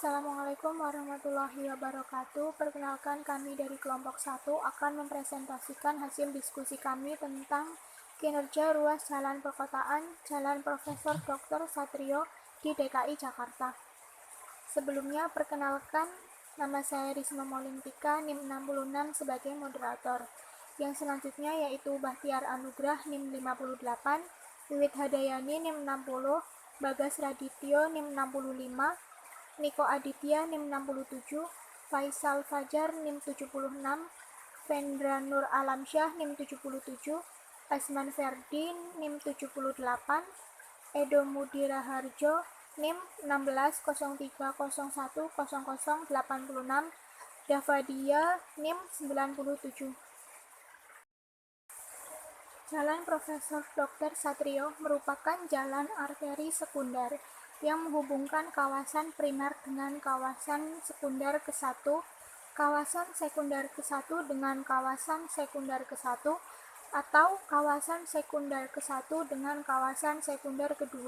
Assalamualaikum warahmatullahi wabarakatuh. Perkenalkan, kami dari kelompok 1 akan mempresentasikan hasil diskusi kami tentang kinerja ruas jalan perkotaan Jalan Profesor Dr. Satrio di DKI Jakarta. Sebelumnya, perkenalkan, nama saya Risma Molintika, NIM 66 sebagai moderator. Yang selanjutnya yaitu Bahtiar Anugrah, NIM 58, Wiwit Hadayani, NIM 60, Bagas Radityo, NIM 65, Niko Aditya, NIM 67, Faisal Fajar, NIM 76, Vendra Nur Alamsyah, NIM 77, Asman Ferdi, NIM 78, Edo Mudira Harjo, NIM 1603010086, Davadia, NIM 97. Jalan Profesor Dr. Satrio merupakan jalan arteri sekunder yang menghubungkan kawasan primer dengan kawasan sekunder ke-1, kawasan sekunder ke-1 dengan kawasan sekunder ke-1, atau kawasan sekunder ke-1 dengan kawasan sekunder ke-2.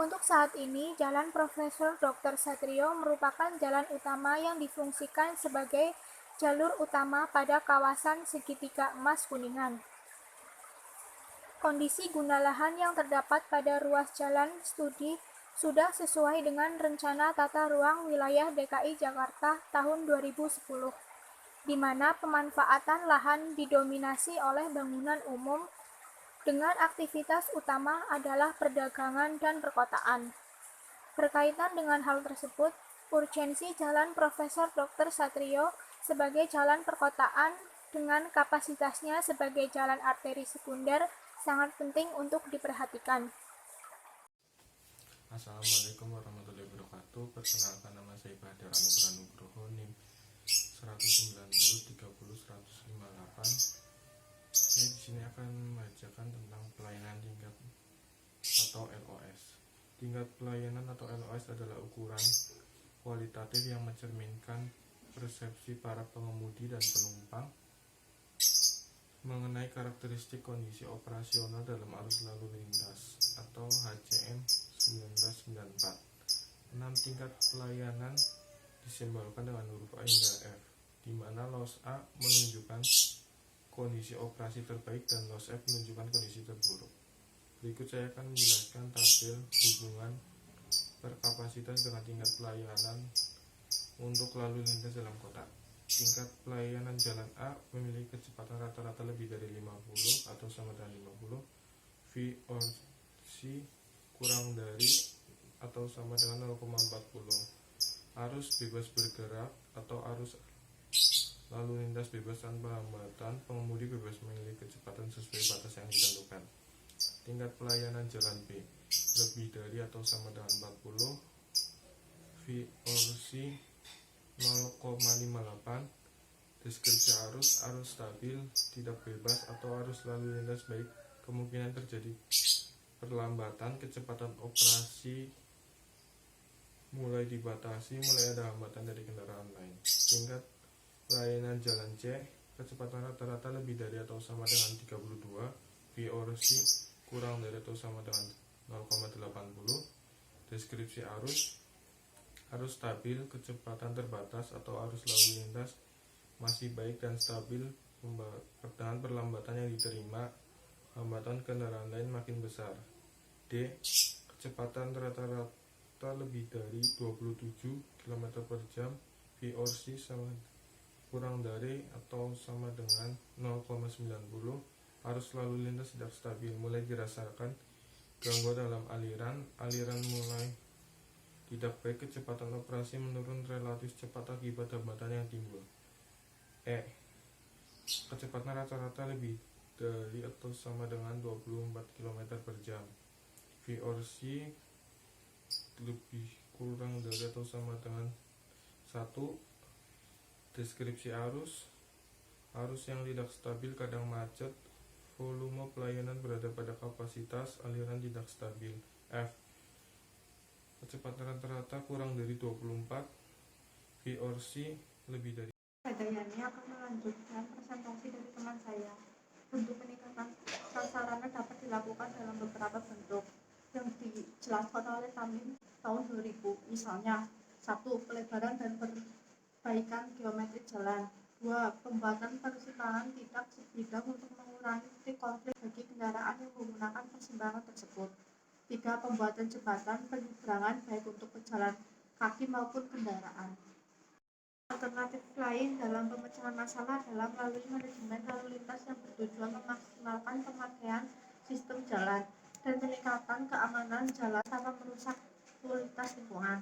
Untuk saat ini, Jalan Profesor Dr. Satrio merupakan jalan utama yang difungsikan sebagai jalur utama pada kawasan segitiga emas Kuningan. Kondisi guna lahan yang terdapat pada ruas jalan studi sudah sesuai dengan Rencana Tata Ruang Wilayah DKI Jakarta tahun 2010, di mana pemanfaatan lahan didominasi oleh bangunan umum dengan aktivitas utama adalah perdagangan dan perkotaan. Berkaitan dengan hal tersebut, urgensi Jalan Profesor Dr. Satrio sebagai jalan perkotaan dengan kapasitasnya sebagai jalan arteri sekunder sangat penting untuk diperhatikan. Assalamualaikum warahmatullahi wabarakatuh. Perkenalkan, nama saya Bahtiar Anugrah Nugroho, NIM 190300158. Saya di sini akan membacakan tentang pelayanan tingkat atau LOS. Tingkat pelayanan atau LOS adalah ukuran kualitatif yang mencerminkan persepsi para pengemudi dan penumpang mengenai karakteristik kondisi operasional dalam arus lalu lintas atau HCM 1994. 6 tingkat pelayanan disimbolkan dengan huruf A hingga F, di mana LOS A menunjukkan kondisi operasi terbaik dan LOS F menunjukkan kondisi terburuk. Berikut saya akan menjelaskan tabel hubungan perkapasitas dengan tingkat pelayanan untuk lalu lintas dalam kota. Tingkat pelayanan jalan A memiliki kecepatan rata-rata lebih dari 50 atau sama dengan 50, V or C kurang dari atau sama dengan 0,40. Arus bebas bergerak atau arus lalu lintas bebas tanpa hambatan, pengemudi bebas memilih kecepatan sesuai batas yang ditentukan. Tingkat pelayanan jalan B lebih dari atau sama dengan 40, V or C 0,58. Deskripsi arus stabil, tidak bebas atau arus lalu lintas baik, kemungkinan terjadi perlambatan, kecepatan operasi mulai dibatasi, mulai ada hambatan dari kendaraan lain. Tingkat pelayanan jalan C, kecepatan rata-rata lebih dari atau sama dengan 32, V or C kurang dari atau sama dengan 0,80. Deskripsi arus stabil, kecepatan terbatas atau arus lalu lintas masih baik dan stabil dengan perlambatan yang diterima, hambatan kendaraan lain makin besar. D. Kecepatan rata-rata lebih dari 27 km per jam, V or C kurang dari atau sama dengan 0,90. Arus lalu lintas tidak stabil, mulai dirasakan gangguan dalam aliran mulai tidak baik, kecepatan operasi menurun relatif cepat akibat hambatan yang timbul. E. Kecepatan rata-rata lebih dari atau sama dengan 24 km per jam, V or C lebih kurang dari atau sama dengan 1. Deskripsi arus yang tidak stabil, kadang macet, volume pelayanan berada pada kapasitas, aliran tidak stabil. F. Kecepatan rata-rata kurang dari 24, V or C lebih dari. Hadayani akan melanjutkan presentasi dari teman saya. Bentuk peningkatan prasarana dapat dilakukan dalam beberapa bentuk yang dijelaskan oleh kami tahun 2000. Misalnya, 1. Pelebaran dan perbaikan geometri jalan. 2. Pembuatan persimpangan tidak sebidang untuk mengurangi titik konflik bagi kendaraan yang menggunakan persimpangan tersebut. 3. Pembuatan jembatan penyeberangan baik untuk pejalan kaki maupun kendaraan. Alternatif lain dalam pemecahan masalah adalah melalui manajemen lalu lintas yang bertujuan memaksimalkan pemakaian sistem jalan dan meningkatkan keamanan jalan tanpa merusak kualitas lingkungan.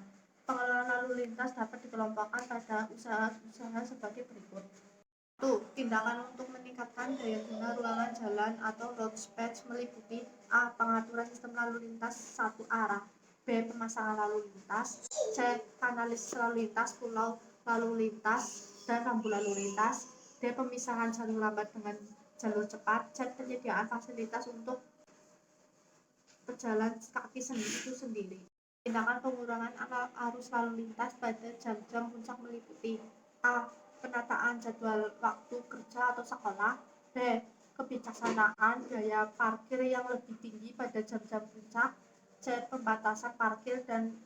Pengelolaan lalu lintas dapat dikelompokkan pada usaha-usaha sebagai berikut. 1. Tindakan untuk meningkatkan daya guna ruangan jalan atau road space meliputi A. Pengaturan sistem lalu lintas satu arah, B. Pemasangan lalu lintas, C. Analisis lalu lintas pulau lalu lintas dan rambu lalu lintas, D. Pemisahan jalur lambat dengan jalur cepat, C. Penyediaan fasilitas untuk pejalan kaki itu sendiri. Tindakan pengurangan arus lalu lintas pada jam-jam puncak meliputi A. Penataan jadwal waktu kerja atau sekolah, B. Kebijaksanaan biaya parkir yang lebih tinggi pada jam-jam puncak, C. Pembatasan parkir dan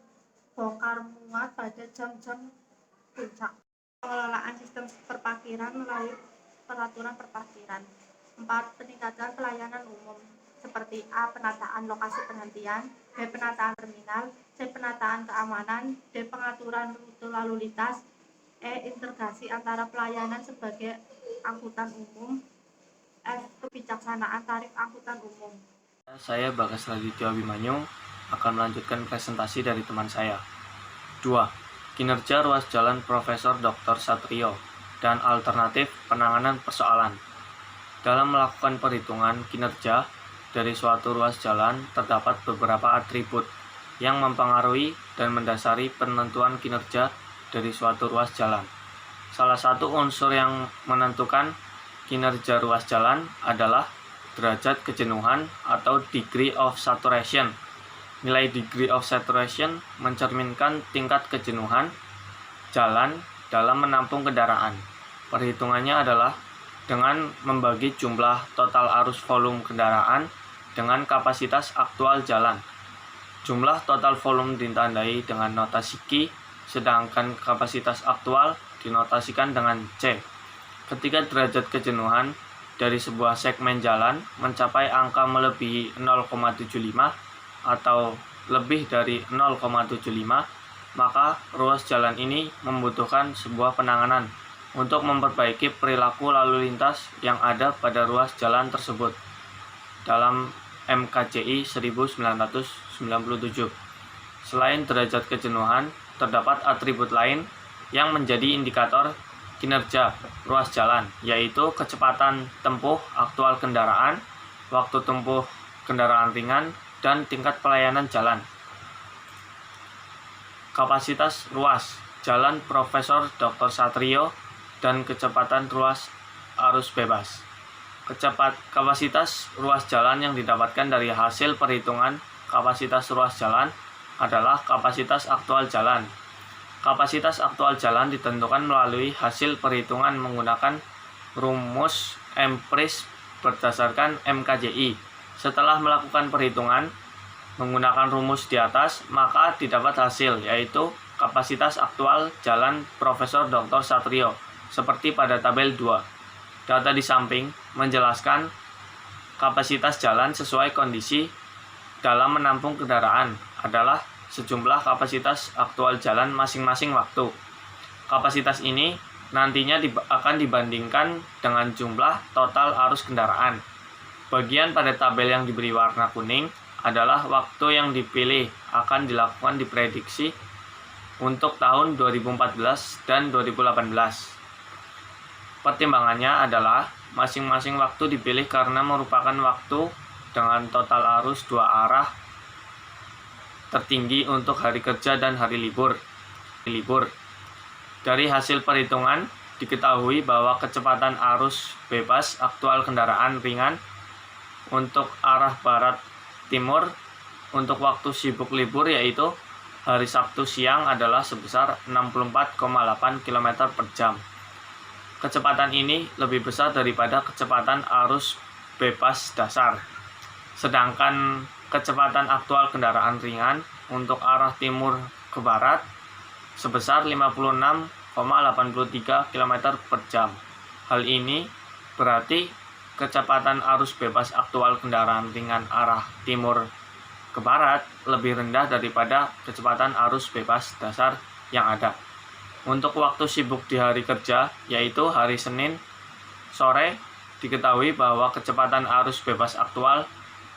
bongkar muat pada jam-jam puncak. Pengelolaan sistem perparkiran melalui peraturan perparkiran. 4. Peningkatan pelayanan umum seperti A. Penataan lokasi penghentian, B. Penataan terminal, C. Penataan keamanan, D. Pengaturan rute lalu lintas, E. Integrasi antara pelayanan sebagai angkutan umum, F. Kebijaksanaan tarif angkutan umum. Saya Bagas Raditya Abimanyu akan melanjutkan presentasi dari teman saya. 2. Kinerja ruas jalan Profesor Dr. Satrio dan alternatif penanganan persoalan. Dalam melakukan perhitungan kinerja dari suatu ruas jalan terdapat beberapa atribut yang mempengaruhi dan mendasari penentuan kinerja dari suatu ruas jalan. Salah satu unsur yang menentukan kinerja ruas jalan adalah derajat kejenuhan atau degree of saturation. Nilai degree of saturation mencerminkan tingkat kejenuhan jalan dalam menampung kendaraan. Perhitungannya adalah dengan membagi jumlah total arus volume kendaraan dengan kapasitas aktual jalan. Jumlah total volume ditandai dengan notasi Q, sedangkan kapasitas aktual dinotasikan dengan C. Ketika derajat kejenuhan dari sebuah segmen jalan mencapai angka melebihi 0,75 atau lebih dari 0,75, maka ruas jalan ini membutuhkan sebuah penanganan untuk memperbaiki perilaku lalu lintas yang ada pada ruas jalan tersebut dalam MKJI 1997. Selain derajat kejenuhan, terdapat atribut lain yang menjadi indikator kinerja ruas jalan, yaitu kecepatan tempuh aktual kendaraan, waktu tempuh kendaraan ringan, dan tingkat pelayanan jalan. Kapasitas ruas jalan Profesor Dr. Satrio dan kecepatan ruas arus bebas. Kapasitas ruas jalan yang didapatkan dari hasil perhitungan kapasitas ruas jalan adalah kapasitas aktual jalan. Kapasitas aktual jalan ditentukan melalui hasil perhitungan menggunakan rumus empiris berdasarkan MKJI. Setelah melakukan perhitungan menggunakan rumus di atas, maka didapat hasil, yaitu kapasitas aktual jalan Profesor Dr. Satrio, seperti pada tabel 2. Data di samping menjelaskan kapasitas jalan sesuai kondisi dalam menampung kendaraan adalah sejumlah kapasitas aktual jalan masing-masing waktu. Kapasitas ini nantinya akan dibandingkan dengan jumlah total arus kendaraan. Bagian pada tabel yang diberi warna kuning adalah waktu yang dipilih akan dilakukan diprediksi untuk tahun 2014 dan 2018. Pertimbangannya adalah masing-masing waktu dipilih karena merupakan waktu dengan total arus dua arah tertinggi untuk hari kerja dan hari libur. Dari hasil perhitungan diketahui bahwa kecepatan arus bebas aktual kendaraan ringan untuk arah barat timur untuk waktu sibuk libur, yaitu hari Sabtu siang, adalah sebesar 64,8 km per jam. Kecepatan ini lebih besar daripada kecepatan arus bebas dasar. Sedangkan kecepatan aktual kendaraan ringan untuk arah timur ke barat sebesar 56,83 km per jam. Hal ini berarti kecepatan arus bebas aktual kendaraan ringan arah timur ke barat lebih rendah daripada kecepatan arus bebas dasar yang ada. Untuk waktu sibuk di hari kerja, yaitu hari Senin sore, diketahui bahwa kecepatan arus bebas aktual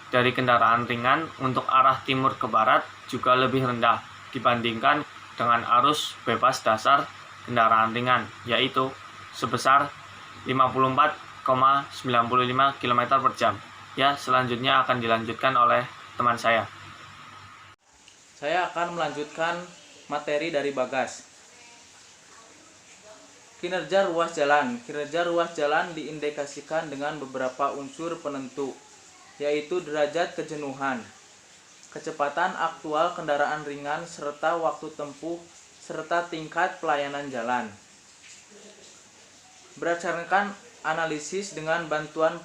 dari kendaraan ringan untuk arah timur ke barat juga lebih rendah dibandingkan dengan arus bebas dasar kendaraan ringan, yaitu sebesar 54,95 km per jam. Ya, selanjutnya akan dilanjutkan oleh teman saya. Saya akan melanjutkan materi dari Bagas. Kinerja ruas jalan. Kinerja ruas jalan diindikasikan dengan beberapa unsur penentu, yaitu derajat kejenuhan, kecepatan aktual kendaraan ringan, serta waktu tempuh, serta tingkat pelayanan jalan. Berdasarkan analisis dengan bantuan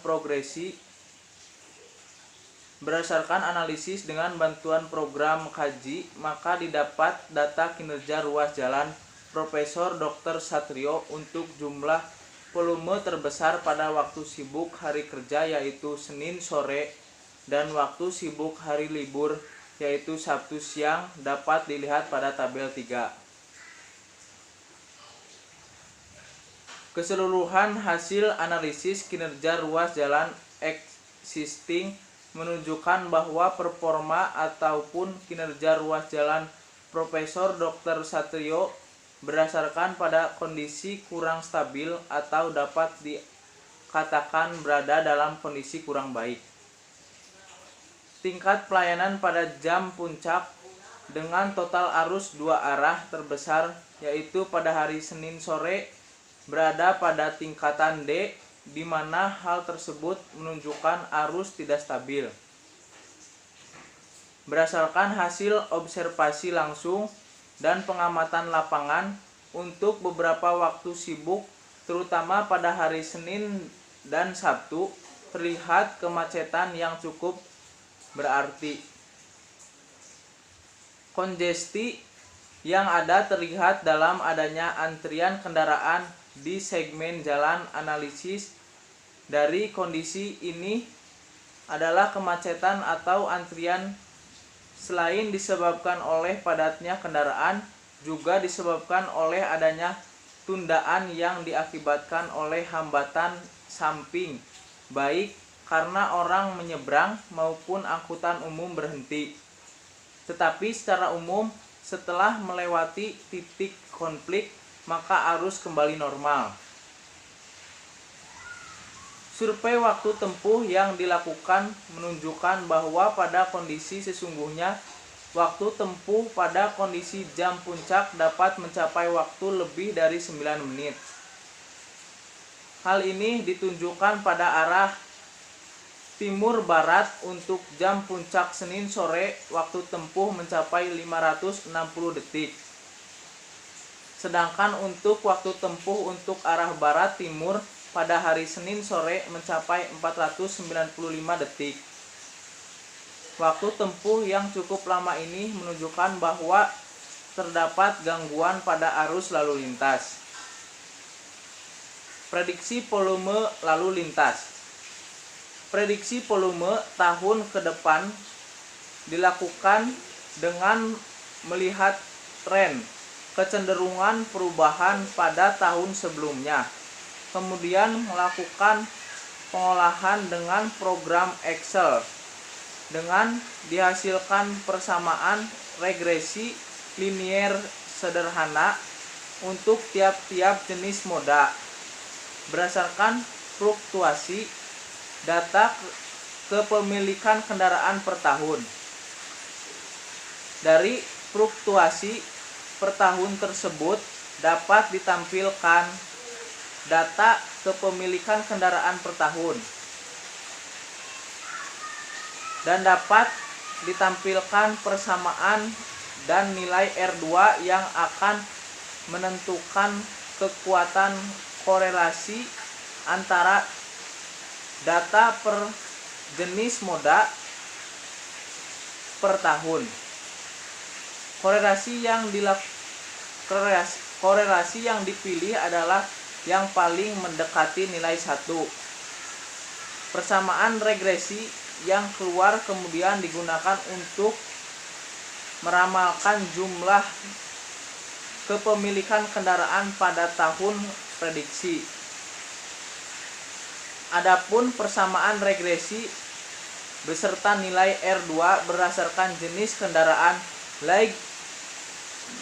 program kaji, maka didapat data kinerja ruas jalan Profesor Dr. Satrio untuk jumlah volume terbesar pada waktu sibuk hari kerja, yaitu Senin sore, dan waktu sibuk hari libur, yaitu Sabtu siang, dapat dilihat pada tabel 3. Keseluruhan hasil analisis kinerja ruas jalan existing menunjukkan bahwa performa ataupun kinerja ruas jalan Profesor Dr. Satrio berdasarkan pada kondisi kurang stabil atau dapat dikatakan berada dalam kondisi kurang baik. Tingkat pelayanan pada jam puncak dengan total arus 2 arah terbesar, yaitu pada hari Senin sore, berada pada tingkatan D, di mana hal tersebut menunjukkan arus tidak stabil. Berdasarkan hasil observasi langsung dan pengamatan lapangan, untuk beberapa waktu sibuk, terutama pada hari Senin dan Sabtu, terlihat kemacetan yang cukup berarti. Kongesti yang ada terlihat dalam adanya antrian kendaraan di segmen jalan. Analisis dari kondisi ini adalah kemacetan atau antrian selain disebabkan oleh padatnya kendaraan, juga disebabkan oleh adanya tundaan yang diakibatkan oleh hambatan samping, baik karena orang menyeberang maupun angkutan umum berhenti. Tetapi secara umum, setelah melewati titik konflik, maka arus kembali normal. Survei waktu tempuh yang dilakukan menunjukkan bahwa pada kondisi sesungguhnya, waktu tempuh pada kondisi jam puncak dapat mencapai waktu lebih dari 9 menit. Hal ini ditunjukkan pada arah timur-barat untuk jam puncak Senin sore, waktu tempuh mencapai 560 detik. Sedangkan untuk waktu tempuh untuk arah barat-timur pada hari Senin sore mencapai 495 detik. Waktu tempuh yang cukup lama ini menunjukkan bahwa terdapat gangguan pada arus lalu lintas. Prediksi volume lalu lintas. Prediksi volume tahun ke depan dilakukan dengan melihat tren kecenderungan perubahan pada tahun sebelumnya, kemudian melakukan pengolahan dengan program Excel dengan dihasilkan persamaan regresi linier sederhana untuk tiap-tiap jenis moda berdasarkan fluktuasi data kepemilikan kendaraan per tahun. Dari fluktuasi per tahun tersebut dapat ditampilkan data kepemilikan kendaraan per tahun dan dapat ditampilkan persamaan dan nilai R2 yang akan menentukan kekuatan korelasi antara data per jenis moda per tahun. Korelasi yang Korelasi yang dipilih adalah yang paling mendekati nilai 1. Persamaan regresi yang keluar kemudian digunakan untuk meramalkan jumlah kepemilikan kendaraan pada tahun prediksi. Adapun persamaan regresi beserta nilai R2 berdasarkan jenis kendaraan light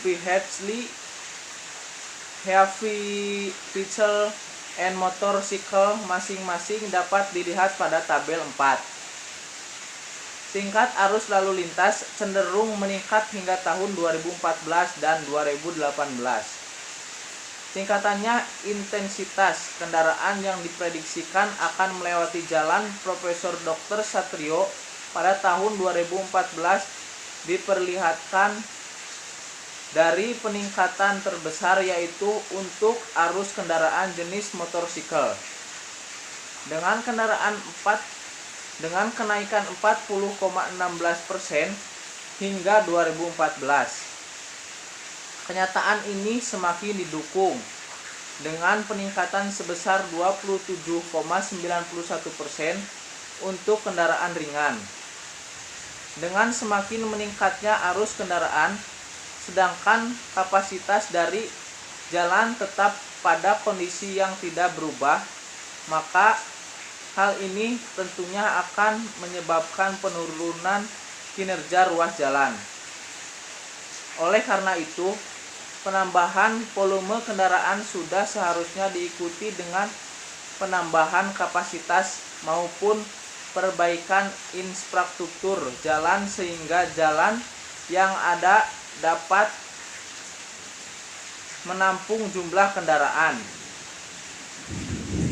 vehicle, heavy vehicle, and motorcycle masing-masing dapat dilihat pada tabel 4. Tingkat arus lalu lintas cenderung meningkat hingga tahun 2014 dan 2018. Tingkatannya intensitas kendaraan yang diprediksikan akan melewati jalan Profesor Dr. Satrio pada tahun 2014 diperlihatkan dari peningkatan terbesar yaitu untuk arus kendaraan jenis motorsikal dengan kenaikan 40,16% hingga 2014. Kenyataan ini semakin didukung dengan peningkatan sebesar 27,91% untuk kendaraan ringan. Dengan semakin meningkatnya arus kendaraan, sedangkan kapasitas dari jalan tetap pada kondisi yang tidak berubah, maka hal ini tentunya akan menyebabkan penurunan kinerja ruas jalan. Oleh karena itu, penambahan volume kendaraan sudah seharusnya diikuti dengan penambahan kapasitas maupun perbaikan infrastruktur jalan sehingga jalan yang ada dapat menampung jumlah kendaraan.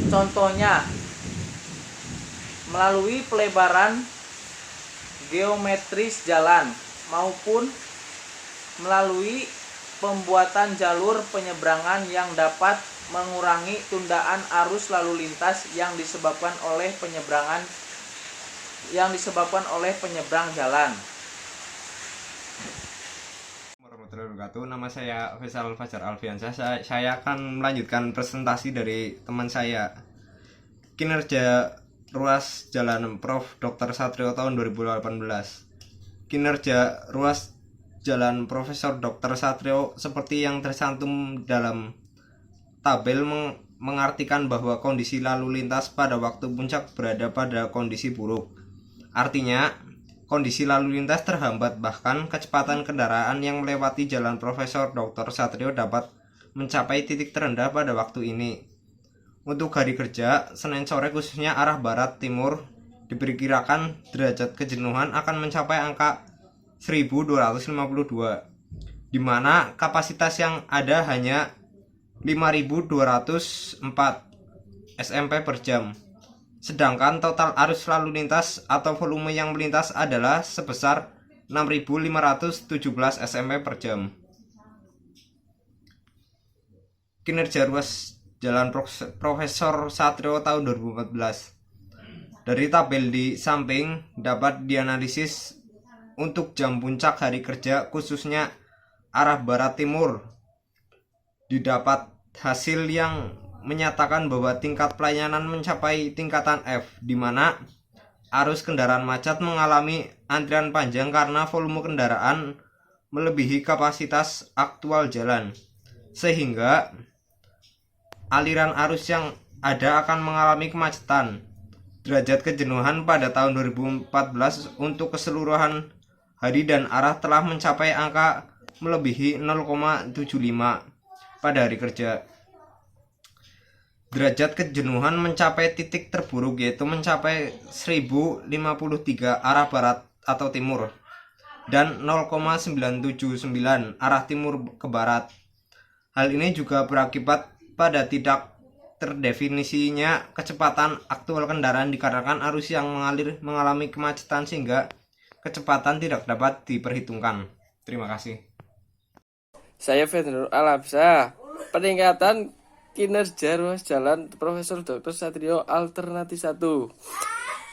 Contohnya, melalui pelebaran geometris jalan maupun melalui pembuatan jalur penyeberangan yang dapat mengurangi tundaan arus lalu lintas yang disebabkan oleh penyeberang jalan. Warahmatullahi wabarakatuh. Nama saya Faisal Fajar Alfiansyah. Saya akan melanjutkan presentasi dari teman saya, kinerja ruas jalan Prof. Dr. Satrio tahun 2018. Kinerja ruas jalan Profesor Dr. Satrio seperti yang tercantum dalam tabel mengartikan bahwa kondisi lalu lintas pada waktu puncak berada pada kondisi buruk. Artinya, kondisi lalu lintas terhambat, bahkan kecepatan kendaraan yang melewati jalan Profesor Dr. Satrio dapat mencapai titik terendah pada waktu ini. Untuk hari kerja, Senin sore khususnya arah barat timur, diperkirakan derajat kejenuhan akan mencapai angka 1252, di mana kapasitas yang ada hanya 5204 SMP per jam. Sedangkan total arus lalu lintas atau volume yang melintas adalah sebesar 6517 SMP per jam. Kinerja ruas jalan Profesor Satrio tahun 2014. Dari tabel di samping dapat dianalisis untuk jam puncak hari kerja khususnya arah barat timur. Didapat hasil yang menyatakan bahwa tingkat pelayanan mencapai tingkatan F, di mana arus kendaraan macet mengalami antrian panjang karena volume kendaraan melebihi kapasitas aktual jalan, sehingga aliran arus yang ada akan mengalami kemacetan. Derajat kejenuhan pada tahun 2014 untuk keseluruhan hari dan arah telah mencapai angka melebihi 0,75 pada hari kerja. Derajat kejenuhan mencapai titik terburuk yaitu mencapai 1053 arah barat atau timur dan 0,979 arah timur ke barat. Hal ini juga berakibat pada tidak terdefinisinya kecepatan aktual kendaraan dikarenakan arus yang mengalir mengalami kemacetan sehingga kecepatan tidak dapat diperhitungkan. Terima kasih. Saya Fedrul Alabsa. Peningkatan kinerja ruas jalan Profesor Dr. Satrio alternatif 1.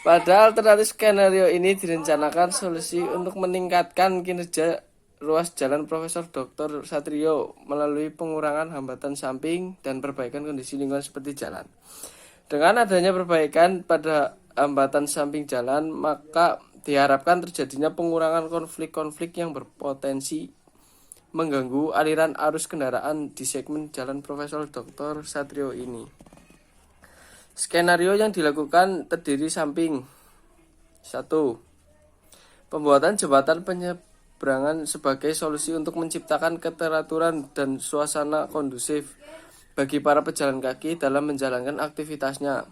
Pada alternatif skenario ini direncanakan solusi untuk meningkatkan kinerja ruas jalan Profesor Dr. Satrio melalui pengurangan hambatan samping dan perbaikan kondisi lingkungan seperti jalan. Dengan adanya perbaikan pada hambatan samping jalan, maka diharapkan terjadinya pengurangan konflik-konflik yang berpotensi mengganggu aliran arus kendaraan di segmen jalan Profesor Dr. Satrio ini. Skenario yang dilakukan terdiri samping 1. Pembuatan jembatan penyeberangan sebagai solusi untuk menciptakan keteraturan dan suasana kondusif bagi para pejalan kaki dalam menjalankan aktivitasnya.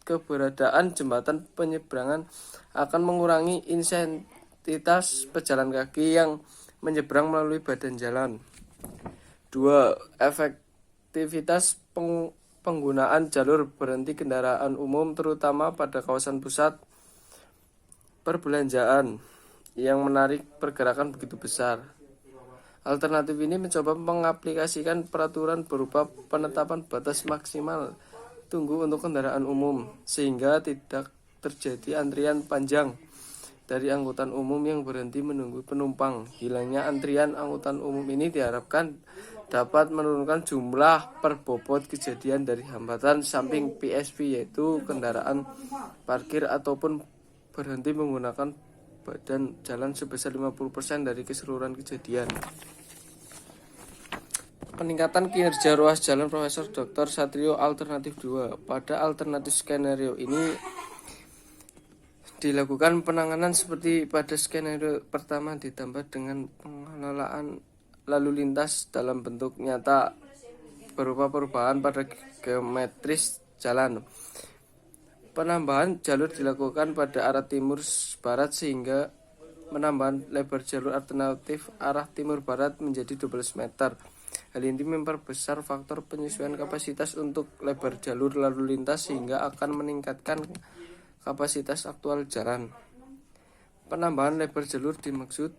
Keberadaan jembatan penyeberangan akan mengurangi intensitas pejalan kaki yang menyeberang melalui badan jalan. 2. Efektivitas penggunaan jalur berhenti kendaraan umum terutama pada kawasan pusat perbelanjaan yang menarik pergerakan begitu besar. Alternatif ini mencoba mengaplikasikan peraturan berupa penetapan batas maksimal tunggu untuk kendaraan umum sehingga tidak terjadi antrian panjang dari angkutan umum yang berhenti menunggu penumpang. Hilangnya antrian angkutan umum ini diharapkan dapat menurunkan jumlah per bobot kejadian dari hambatan samping PSP, yaitu kendaraan parkir ataupun berhenti menggunakan badan jalan sebesar 50% dari keseluruhan kejadian. Peningkatan kinerja ruas jalan Profesor Dr. Satrio alternatif 2. Pada alternatif skenario ini dilakukan penanganan seperti pada skenario pertama ditambah dengan pengelolaan lalu lintas dalam bentuk nyata berupa perubahan pada geometris jalan. Penambahan jalur dilakukan pada arah timur barat sehingga menambah lebar jalur alternatif arah timur barat menjadi 12 meter. Hal ini memperbesar faktor penyesuaian kapasitas untuk lebar jalur lalu lintas sehingga akan meningkatkan kapasitas aktual jalan. Penambahan lebar jalur dimaksud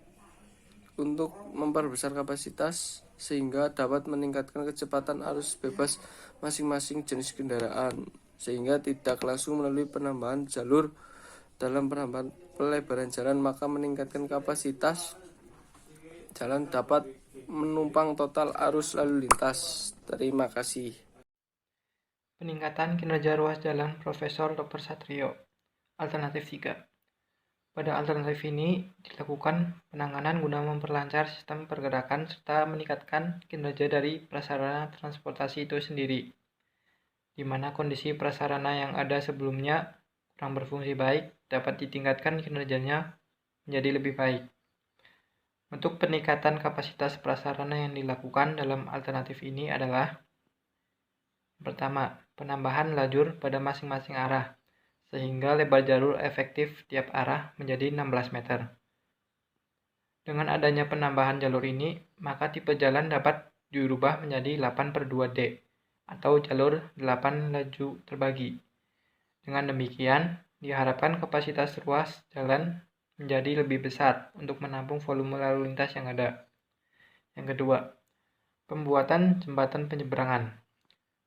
untuk memperbesar kapasitas sehingga dapat meningkatkan kecepatan arus bebas masing-masing jenis kendaraan, sehingga tidak langsung melalui penambahan jalur. Dalam penambahan pelebaran jalan maka meningkatkan kapasitas jalan dapat menumpang total arus lalu lintas. Terima kasih. Peningkatan kinerja ruas jalan Profesor Dr. Satrio. Alternatif 3. Pada alternatif ini dilakukan penanganan guna memperlancar sistem pergerakan serta meningkatkan kinerja dari prasarana transportasi itu sendiri, di mana kondisi prasarana yang ada sebelumnya kurang berfungsi baik dapat ditingkatkan kinerjanya menjadi lebih baik. Untuk peningkatan kapasitas prasarana yang dilakukan dalam alternatif ini adalah: pertama, penambahan lajur pada masing-masing arah, sehingga lebar jalur efektif tiap arah menjadi 16 meter. Dengan adanya penambahan jalur ini, maka tipe jalan dapat dirubah menjadi 8/2D, atau jalur 8 laju terbagi. Dengan demikian, diharapkan kapasitas ruas jalan menjadi lebih besar untuk menampung volume lalu lintas yang ada. Yang kedua, pembuatan jembatan penyeberangan.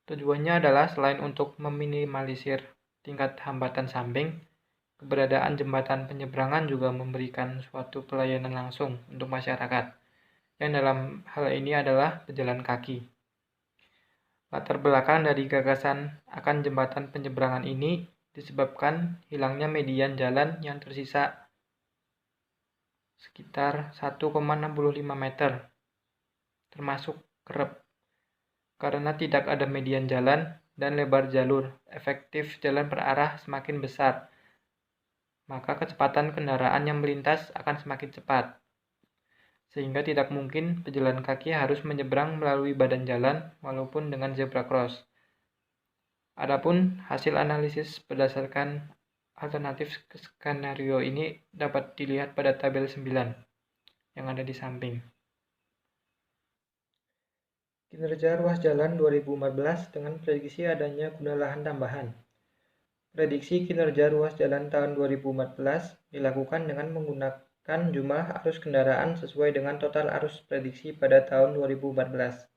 Tujuannya adalah selain untuk meminimalisir tingkat hambatan samping, keberadaan jembatan penyeberangan juga memberikan suatu pelayanan langsung untuk masyarakat, yang dalam hal ini adalah pejalan kaki. Latar belakang dari gagasan akan jembatan penyeberangan ini disebabkan hilangnya median jalan yang tersisa sekitar 1,65 meter, termasuk kerep. Karena tidak ada median jalan dan lebar jalur efektif jalan per arah semakin besar, maka kecepatan kendaraan yang melintas akan semakin cepat, sehingga tidak mungkin pejalan kaki harus menyeberang melalui badan jalan walaupun dengan zebra cross. Adapun hasil analisis berdasarkan alternatif skenario ini dapat dilihat pada tabel 9 yang ada di samping. Kinerja ruas jalan 2014 dengan prediksi adanya guna lahan tambahan. Prediksi kinerja ruas jalan tahun 2014 dilakukan dengan menggunakan jumlah arus kendaraan sesuai dengan total arus prediksi pada tahun 2014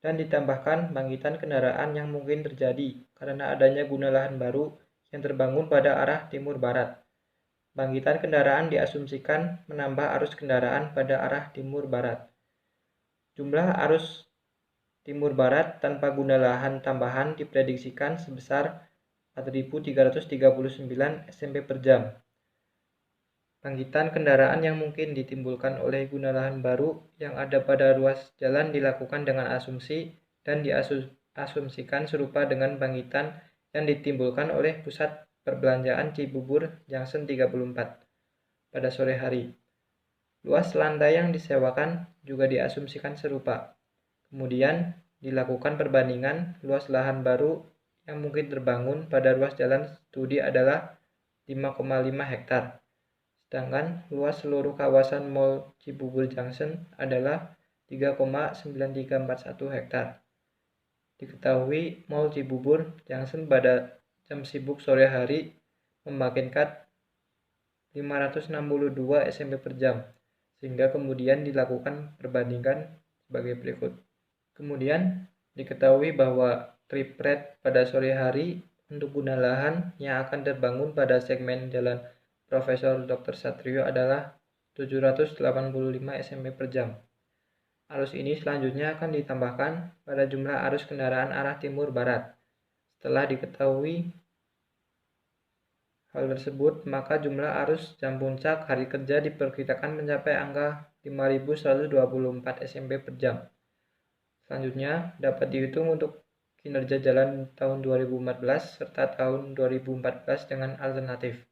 dan ditambahkan bangkitan kendaraan yang mungkin terjadi karena adanya guna lahan baru yang terbangun pada arah timur barat. Bangkitan kendaraan diasumsikan menambah arus kendaraan pada arah timur-barat. Jumlah arus timur-barat tanpa guna lahan tambahan diprediksikan sebesar 4.339 SMP per jam. Bangkitan kendaraan yang mungkin ditimbulkan oleh guna lahan baru yang ada pada ruas jalan dilakukan dengan asumsi dan diasumsikan serupa dengan bangkitan yang ditimbulkan oleh pusat perbelanjaan Cibubur Junction 34 pada sore hari. Luas lantai yang disewakan juga diasumsikan serupa. Kemudian dilakukan perbandingan luas lahan baru yang mungkin terbangun pada ruas jalan studi adalah 5,5 hektar. Sedangkan luas seluruh kawasan Mall Cibubur Junction adalah 3,9341 hektar. Diketahui Mall Cibubur Junction pada jam sibuk sore hari membangkitkan 562 SMP per jam, sehingga kemudian dilakukan perbandingan sebagai berikut. Kemudian diketahui bahwa trip rate pada sore hari untuk guna lahan yang akan terbangun pada segmen Jalan Profesor Dr. Satrio adalah 785 SMP per jam. Arus ini selanjutnya akan ditambahkan pada jumlah arus kendaraan arah timur-barat. Setelah diketahui hal tersebut, maka jumlah arus jam puncak hari kerja diperkirakan mencapai angka 5.124 SMP per jam. Selanjutnya, dapat dihitung untuk kinerja jalan tahun 2014 serta tahun 2014 dengan alternatif.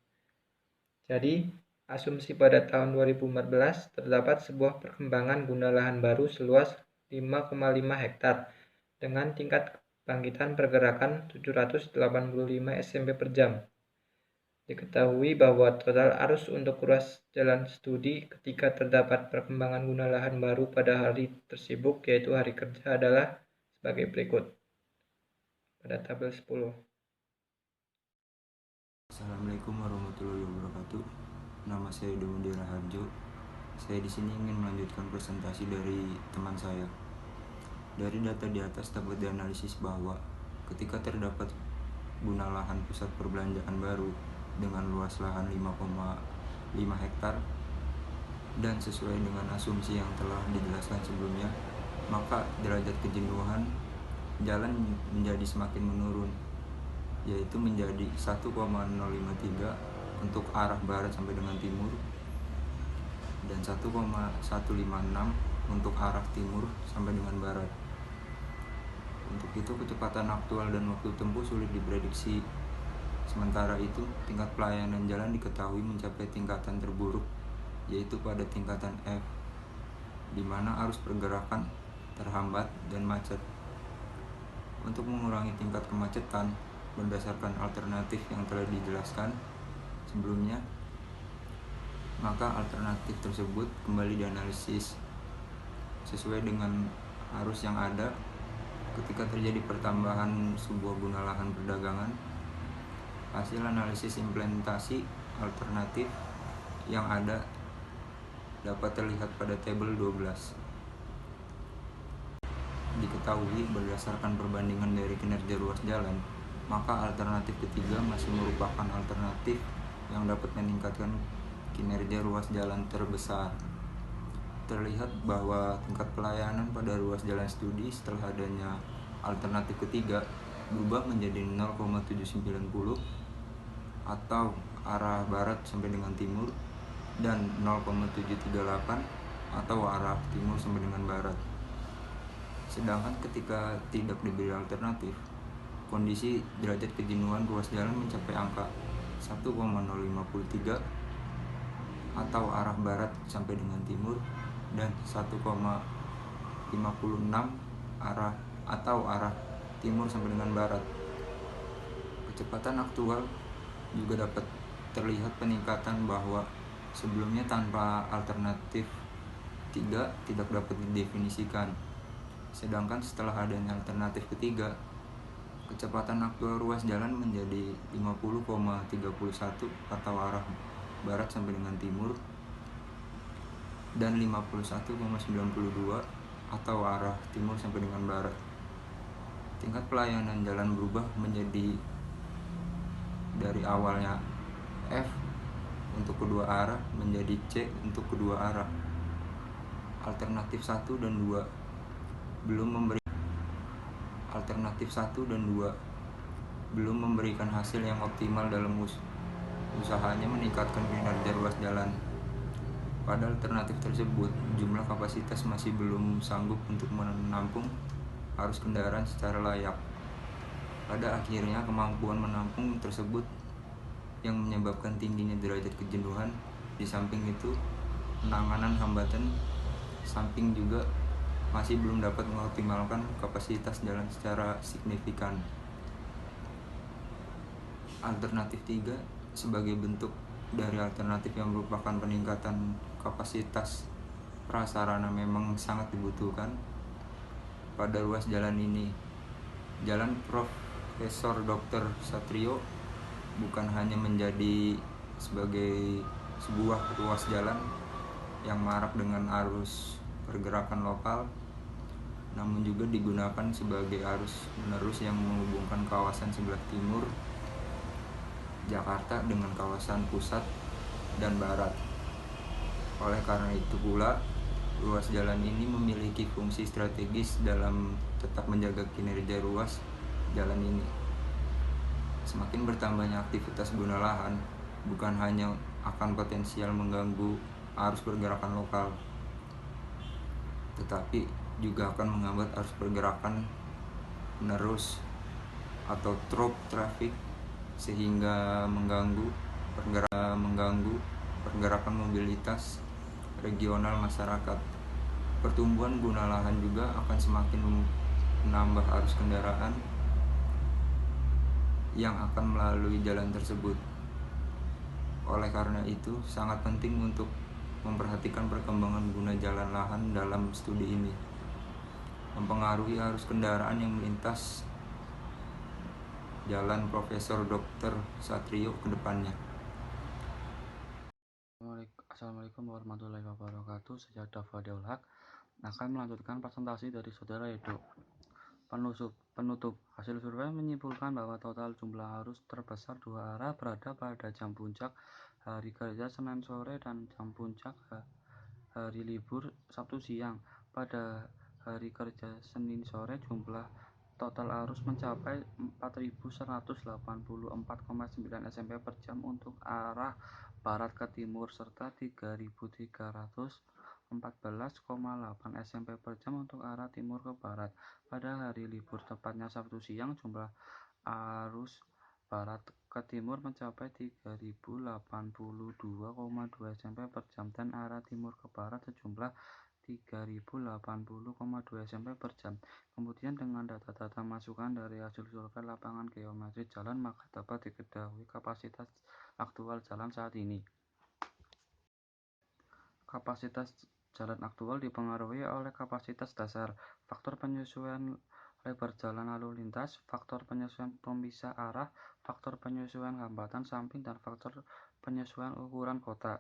Jadi, asumsi pada tahun 2014 terdapat sebuah perkembangan guna lahan baru seluas 5,5 hektar dengan tingkat bangkitan pergerakan 785 SMP per jam. Diketahui bahwa total arus untuk ruas jalan studi ketika terdapat perkembangan guna lahan baru pada hari tersibuk yaitu hari kerja adalah sebagai berikut. Pada tabel 10. Assalamualaikum warahmatullahi wabarakatuh. Nama saya Dodi Raharjo. Saya di sini ingin melanjutkan presentasi dari teman saya. Dari data di atas dapat dianalisis bahwa ketika terdapat guna lahan pusat perbelanjaan baru dengan luas lahan 5,5 hektar dan sesuai dengan asumsi yang telah dijelaskan sebelumnya, maka derajat kejenuhan jalan menjadi semakin menurun, yaitu menjadi 1,053 untuk arah barat sampai dengan timur dan 1,156 untuk arah timur sampai dengan barat. Untuk itu kecepatan aktual dan waktu tempuh sulit diprediksi. Sementara itu tingkat pelayanan jalan diketahui mencapai tingkatan terburuk, yaitu pada tingkatan F, di mana arus pergerakan terhambat dan macet. Untuk mengurangi tingkat kemacetan berdasarkan alternatif yang telah dijelaskan sebelumnya, maka alternatif tersebut kembali dianalisis sesuai dengan arus yang ada ketika terjadi pertambahan sebuah guna lahan perdagangan. Hasil analisis implementasi alternatif yang ada dapat terlihat pada tabel 12. Diketahui berdasarkan perbandingan dari kinerja ruas jalan, maka alternatif ketiga masih merupakan alternatif yang dapat meningkatkan kinerja ruas jalan terbesar. Terlihat bahwa tingkat pelayanan pada ruas jalan studi setelah adanya alternatif ketiga berubah menjadi 0,790 atau arah barat sampai dengan timur dan 0,738 atau arah timur sampai dengan barat. Sedangkan ketika tidak diberi alternatif, kondisi derajat kejenuhan ruas jalan mencapai angka 1,053 atau arah barat sampai dengan timur dan 1,56 arah timur sampai dengan barat. Kecepatan aktual juga dapat terlihat peningkatan bahwa sebelumnya tanpa alternatif 3 tidak dapat didefinisikan. Sedangkan setelah adanya alternatif ketiga, kecepatan aktual ruas jalan menjadi 50,31 atau arah barat sampai dengan timur dan 51,92 atau arah timur sampai dengan barat. Tingkat pelayanan jalan berubah menjadi dari awalnya F untuk kedua arah menjadi C untuk kedua arah. Alternatif 1 dan 2 belum memberikan hasil yang optimal dalam usahanya meningkatkan kinerja ruas jalan. Pada alternatif tersebut, jumlah kapasitas masih belum sanggup untuk menampung arus kendaraan secara layak. Pada akhirnya, kemampuan menampung tersebut yang menyebabkan tingginya derajat kejenuhan. Di samping itu, penanganan hambatan samping juga masih belum dapat mengoptimalkan kapasitas jalan secara signifikan. Alternatif 3 sebagai bentuk dari alternatif yang merupakan peningkatan kapasitas prasarana memang sangat dibutuhkan pada ruas jalan ini. Jalan Profesor Dr. Satrio bukan hanya menjadi sebagai sebuah ruas jalan yang marak dengan arus pergerakan lokal, namun juga digunakan sebagai arus menerus yang menghubungkan kawasan sebelah timur Jakarta dengan kawasan pusat dan barat. Oleh karena itu pula, ruas jalan ini memiliki fungsi strategis dalam tetap menjaga kinerja ruas jalan ini. Semakin bertambahnya aktivitas guna lahan, bukan hanya akan potensial mengganggu arus pergerakan lokal, tetapi juga akan menghambat arus pergerakan penerus atau through traffic, sehingga mengganggu pergerakan mobilitas regional masyarakat. Pertumbuhan guna lahan juga akan semakin menambah arus kendaraan yang akan melalui jalan tersebut. Oleh karena itu, sangat penting untuk memperhatikan perkembangan guna jalan lahan dalam studi ini, mempengaruhi arus kendaraan yang melintas Jalan Profesor Dr. Satrio ke depannya. Assalamualaikum warahmatullahi wabarakatuh. Saya Dava Deul Haq akan melanjutkan presentasi dari saudara Edo. Penutup. Hasil survei menyimpulkan bahwa total jumlah arus terbesar dua arah berada pada jam puncak hari kerja Senin sore dan jam puncak hari libur Sabtu siang. Pada hari kerja Senin sore, jumlah total arus mencapai 4.184,9 SMP per jam untuk arah barat ke timur serta 3.314,8 SMP per jam untuk arah timur ke barat. Pada hari libur, tepatnya Sabtu siang, jumlah arus barat ke timur mencapai 3.082,2 SMP per jam dan arah timur ke barat sejumlah 3.080,2 SMP per jam. Kemudian dengan data-data masukan dari hasil survei lapangan geometri jalan, maka dapat diketahui kapasitas aktual jalan saat ini. Kapasitas jalan aktual dipengaruhi oleh kapasitas dasar, faktor penyesuaian lebar jalan lalu lintas, faktor penyesuaian pemisah arah, faktor penyesuaian hambatan samping, dan faktor penyesuaian ukuran kotak.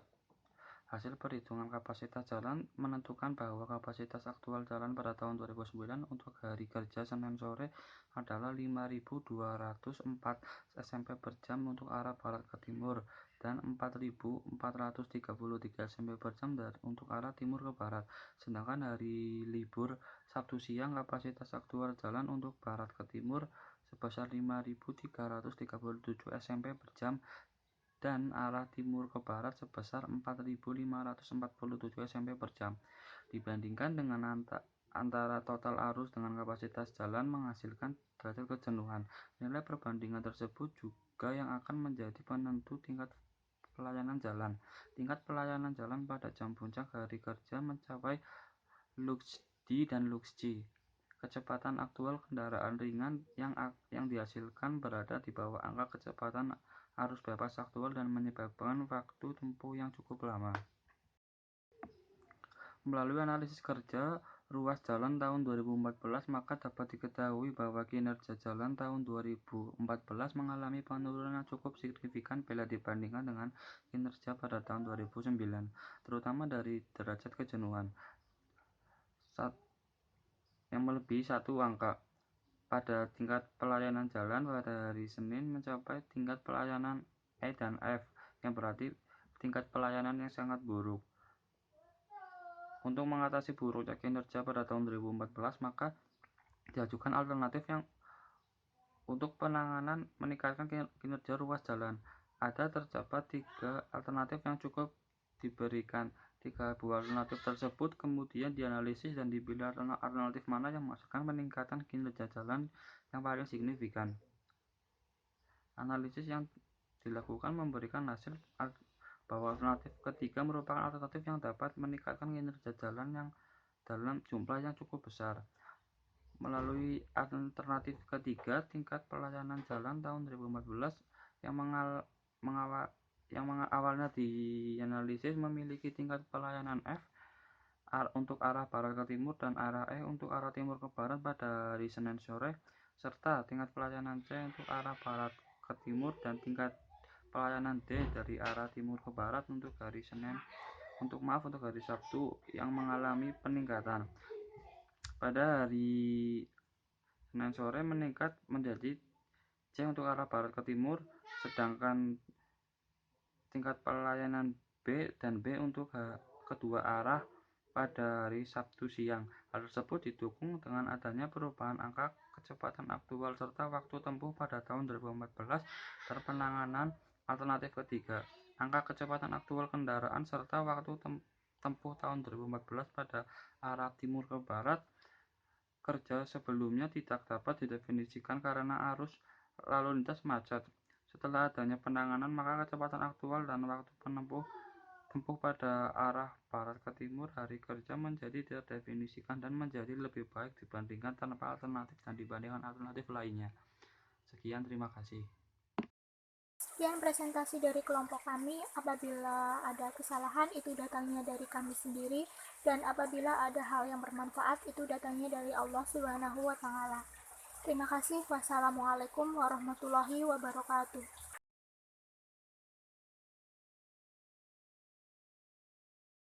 Hasil perhitungan kapasitas jalan menentukan bahwa kapasitas aktual jalan pada tahun 2009 untuk hari kerja Senin sore adalah 5.204 SMP per jam untuk arah barat ke timur dan 4.433 SMP per jam untuk arah timur ke barat. Sedangkan hari libur Sabtu siang, kapasitas aktual jalan untuk barat ke timur sebesar 5.337 SMP per jam dan arah timur ke barat sebesar 4.547 SMP per jam. Dibandingkan dengan antara total arus dengan kapasitas jalan menghasilkan derajat kejenuhan. Nilai perbandingan tersebut juga yang akan menjadi penentu tingkat pelayanan jalan. Tingkat pelayanan jalan pada jam puncak hari kerja mencapai Lux D dan Lux G. Kecepatan aktual kendaraan ringan yang dihasilkan berada di bawah angka kecepatan arus bebas aktual dan menyebabkan waktu tempuh yang cukup lama. Melalui analisis kerja ruas jalan tahun 2014, maka dapat diketahui bahwa kinerja jalan tahun 2014 mengalami penurunan cukup signifikan bila dibandingkan dengan kinerja pada tahun 2009, terutama dari derajat kejenuhan yang melebihi satu angka. Pada tingkat pelayanan jalan pada hari Senin mencapai tingkat pelayanan E dan F, yang berarti tingkat pelayanan yang sangat buruk. Untuk mengatasi buruknya kinerja pada tahun 2014, maka diajukan alternatif yang untuk penanganan meningkatkan kinerja ruas jalan. Ada terdapat 3 alternatif yang cukup diberikan. 3 buah alternatif tersebut kemudian dianalisis dan dipilih alternatif mana yang menghasilkan peningkatan kinerja jalan yang paling signifikan. Analisis yang dilakukan memberikan hasil bahwa alternatif ketiga merupakan alternatif yang dapat meningkatkan kinerja jalan yang dalam jumlah yang cukup besar. Melalui alternatif ketiga, tingkat pelayanan jalan tahun 2014 yang awalnya dianalisis memiliki tingkat pelayanan F untuk arah barat ke timur dan arah E untuk arah timur ke barat pada hari Senin sore, serta tingkat pelayanan C untuk arah barat ke timur dan tingkat pelayanan D dari arah timur ke barat untuk hari Sabtu yang mengalami peningkatan. Pada hari Senin sore meningkat menjadi C untuk arah barat ke timur, sedangkan tingkat pelayanan B dan B untuk kedua arah pada hari Sabtu siang. Hal tersebut didukung dengan adanya perubahan angka kecepatan aktual serta waktu tempuh pada tahun 2014 dan penanganan alternatif ketiga. Angka kecepatan aktual kendaraan serta waktu tempuh tahun 2014 pada arah timur ke barat kerja sebelumnya tidak dapat didefinisikan karena arus lalu lintas macet. Setelah adanya penanganan, maka kecepatan aktual dan waktu tempuh pada arah barat ke timur hari kerja menjadi terdefinisikan dan menjadi lebih baik dibandingkan tanpa alternatif dan dibandingkan alternatif lainnya. Sekian, terima kasih. Sekian presentasi dari kelompok kami. Apabila ada kesalahan, itu datangnya dari kami sendiri, dan apabila ada hal yang bermanfaat, itu datangnya dari Allah Subhanahu wa Ta'ala. Terima kasih. Wassalamualaikum warahmatullahi wabarakatuh.